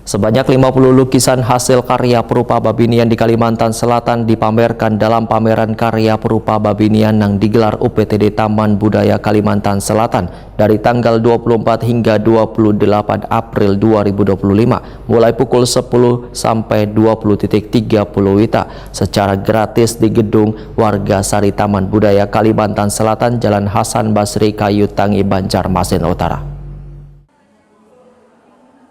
Sebanyak 50 lukisan hasil karya Perupa Babinian di Kalimantan Selatan dipamerkan dalam pameran karya Perupa Babinian yang digelar UPTD Taman Budaya Kalimantan Selatan dari tanggal 24 hingga 28 April 2025 mulai pukul 10 sampai 20.30 WITA secara gratis di gedung Warga Sari Taman Budaya Kalimantan Selatan, Jalan Hasan Basri, Kayu Tangi, Banjarmasin Utara.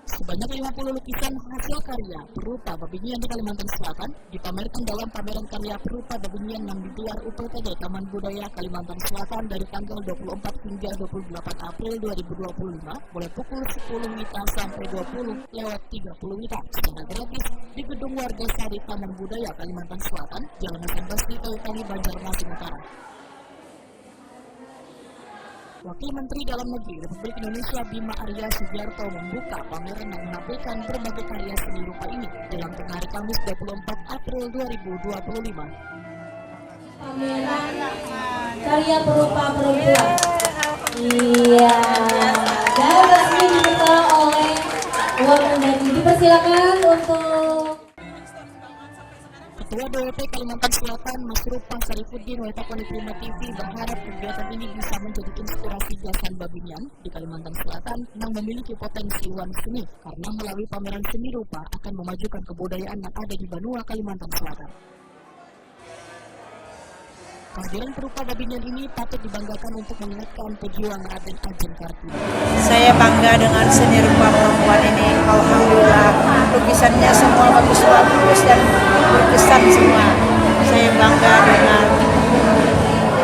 Sebanyak 50 lukisan hasil karya Perupa Babinian di Kalimantan Selatan dipamerkan dalam pameran karya Perupa Babinian yang digelar UPTD Taman Budaya Kalimantan Selatan dari tanggal 24 hingga 28 April 2025 mulai pukul 10 WITA sampai 20:30 WITA secara gratis di gedung Warga Sari Taman Budaya Kalimantan Selatan, Jalan Hasan Basri, Kayu Tangi, Banjarmasin Utara. Wakil Menteri Dalam Negeri Republik Indonesia Bima Arya Sugiarto membuka pameran yang menampilkan berbagai karya seni rupa ini dalam hari Kamis 24 April 2025. Pameran karya Perupa Perempuan. Iya. Dan resmi dibuka oleh Wakil. Dipersilakan untuk Ketua DWP Kalimantan Selatan, Mas Rupa Sarifuddin, Waitakon Prima TV berharap kegiatan ini bisa menjadi inspirasi gasan Babinian di Kalimantan Selatan yang memiliki potensi warna seni, karena melalui pameran seni rupa akan memajukan kebudayaan yang ada di Banua, Kalimantan Selatan. Kehadiran Perupa Babinian ini patut dibanggakan untuk mengingatkan pejuang Raden Ajeng Kartini. Saya bangga dengan seni rupa perempuan ini. Alhamdulillah, lukisannya semua bagus-bagus dan berkesan semua. Saya bangga dengan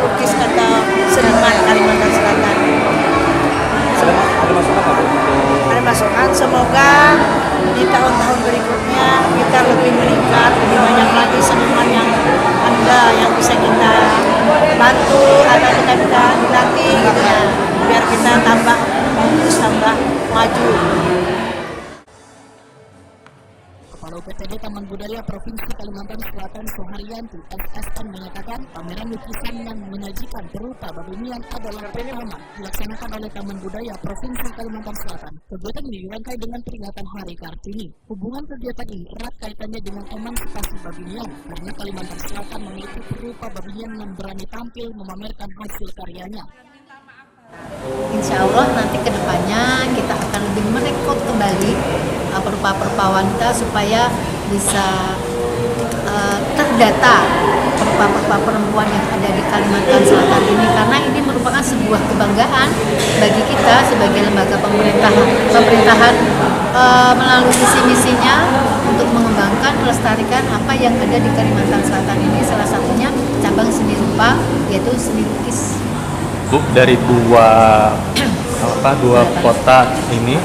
lukis atau seniman Kalimantan Selatan. Ada masukan, semoga di tahun-tahun berikutnya kita lebih meningkat, lebih banyak lagi seniman yang ada yang bisa kita bantu atau kita nanti gitu ya, biar kita tambah bagus, tambah maju. Kepala UPTD Taman Budaya Provinsi Kalimantan Selatan Soharyanti SSN menyatakan pameran lukisan yang menyajikan Perupa Babinian adalah pertama dilaksanakan oleh Taman Budaya Provinsi Kalimantan Selatan. Kegiatan ini dirangkai dengan peringatan Hari Kartini. Hubungan kegiatan ini erat kaitannya dengan emansipasi Babinian karena Kalimantan Selatan memiliki Perupa Babinian yang berani tampil memamerkan hasil karyanya. Insya Allah nanti kedepannya kita akan lebih merekrut kembali perupa-perupa wanita supaya bisa terdata perupa-perupa perempuan yang ada di Kalimantan Selatan ini, karena ini merupakan sebuah kebanggaan bagi kita sebagai lembaga pemerintahan melalui misi-misinya untuk mengembangkan, melestarikan apa yang ada di Kalimantan Selatan ini, salah satunya cabang seni rupa yaitu seni lukis. Bu, dari dua kota ini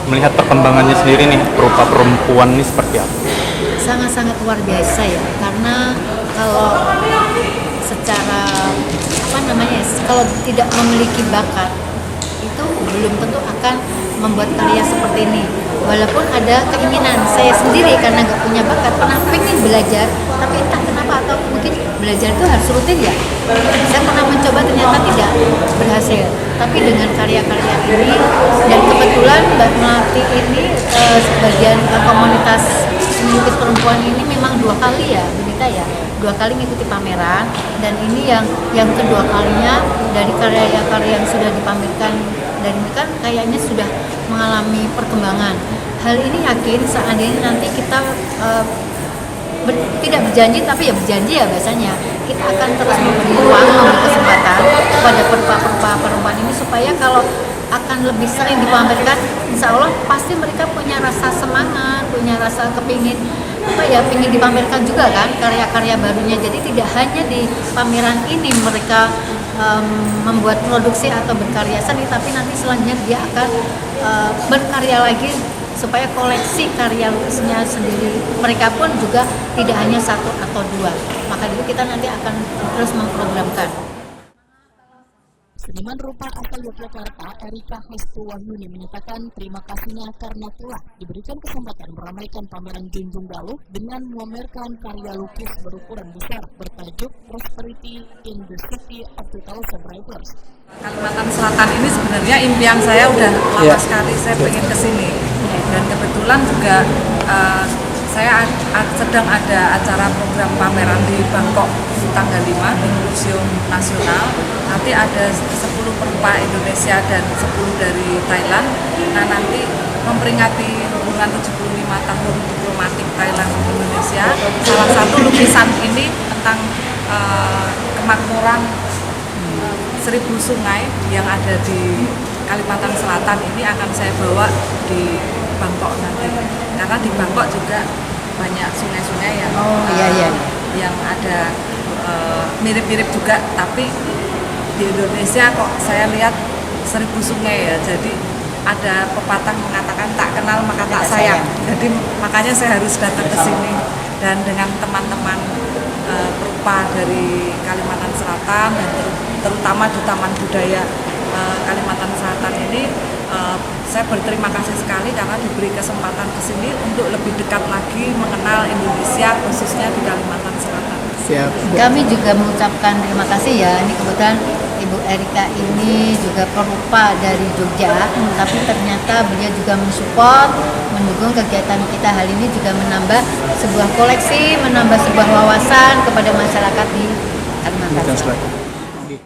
melihat perkembangannya sendiri nih, Perupa Perempuan ini seperti apa? Sangat-sangat luar biasa ya, karena kalau secara kalau tidak memiliki bakat itu belum tentu akan membuat karya seperti ini. Walaupun ada keinginan, saya sendiri karena nggak punya bakat pernah pengen belajar, tapi entah kenapa, atau mungkin belajar itu harus rutin ya. Saya pernah mencoba, ternyata tidak berhasil. Tapi dengan karya-karya ini, dan kebetulan Mbak Melati ini sebagian komunitas lukis perempuan ini memang 2 kali ya, Benita ya, 2 kali mengikuti pameran, dan ini yang kedua kalinya dari karya-karya yang sudah dipamerkan, dan ini kan kayaknya sudah mengalami perkembangan. Hal ini yakin seandainya nanti kita tidak berjanji, tapi ya berjanji ya biasanya kita akan terus memberi ruang, memberi kesempatan kepada perupa-perupa perempuan ini supaya kalau akan lebih sering dipamerkan, insya Allah pasti mereka punya rasa semangat, punya rasa kepingin ingin dipamerkan juga kan karya-karya barunya. Jadi tidak hanya di pameran ini mereka membuat produksi atau berkarya seni, tapi nanti selanjutnya dia akan berkarya lagi supaya koleksi karya lukisnya sendiri mereka pun juga tidak hanya 1 atau 2. Maka itu kita nanti akan terus memprogramkan. Seniman rupa asal Yogyakarta, Erika Hestu Wahyuni menyatakan terima kasihnya karena telah diberikan kesempatan meramaikan pameran Junjung Galuh dengan memamerkan karya lukis berukuran besar bertajuk Prosperity in the City of 2000 Rivers. Kalimantan Selatan ini sebenarnya impian saya udah lama sekali, saya pengen kesini. Dan kebetulan juga saya sedang ada acara program pameran di Bangkok tanggal 5 di Museum Nasional. Nanti ada 10 perupa Indonesia dan 10 dari Thailand. Nah, nanti memperingati hubungan 75 tahun diplomatik Thailand Indonesia. Salah satu lukisan ini tentang kemakmuran 1000 sungai yang ada di Kalimantan Selatan ini akan saya bawa di Bangkok nanti. Karena di Bangkok juga banyak sungai-sungai yang yang ada mirip-mirip juga, tapi di Indonesia kok saya lihat 1000 sungai ya. Jadi ada pepatah mengatakan tak kenal maka tak sayang. Jadi makanya saya harus datang ke sini dan dengan teman-teman perupa dari Kalimantan Selatan dan terutama di Taman Budaya Kalimantan Selatan ini saya berterima kasih sekali karena diberi kesempatan ke sini untuk lebih dekat lagi mengenal Indonesia khususnya di Kalimantan Selatan. Siap. Kami juga mengucapkan terima kasih ya. Ini kebetulan Ibu Erika ini juga perupa dari Jogja, tapi ternyata beliau juga mensupport, mendukung kegiatan kita. Hal ini juga menambah sebuah koleksi, menambah sebuah wawasan kepada masyarakat di Kalimantan Selatan.